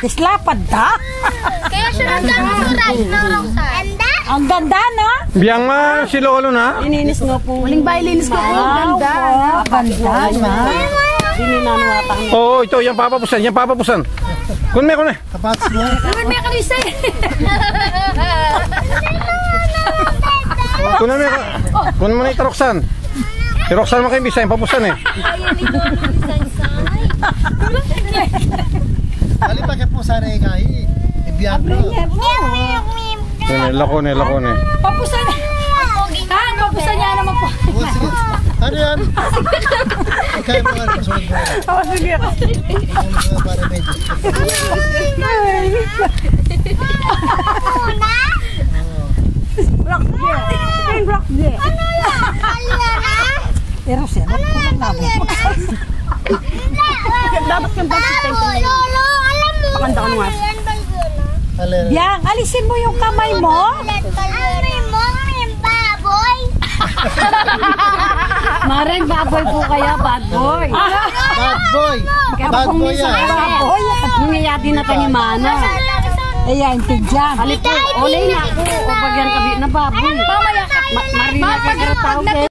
Islapad da. Kaya siya nagdang Ang ganda, no? Biyang ma si Lolo na. Ininis nga po. Muling bahay, linis ko po. Ganda. Ganda, na. Dininanwatan. Oo, ito, yung papapusan, yung papapusan. Kunme. Kapats mo. Naman may kalisa eh. Kunme mo na ito, Roxanne. Si Roxanne mo kayo bisa, yung papusan eh. Kali pa kayo po sana ikahi. Ibiyag mo. Lako ne. Papusan. Papusan niya naman po. Sige. Ano yan? Ikaw mo nga. Masunod mo. Oh, sige. Para medyo. Rock de. Pero siya, kulang namin. Dapat kang bakit tayo. Pakanda ko nga. Biyang, alisin mo yung kamay mo. Maring baboy po kaya, bad boy. Bad boy. Bad boy yan. Baboy. Nangayati na tayo ni Mana. Ayan, tidyan. Alip po, olay na ako. O bagyan kabi na baboy. Mamaya ka. Marina ka karatawag.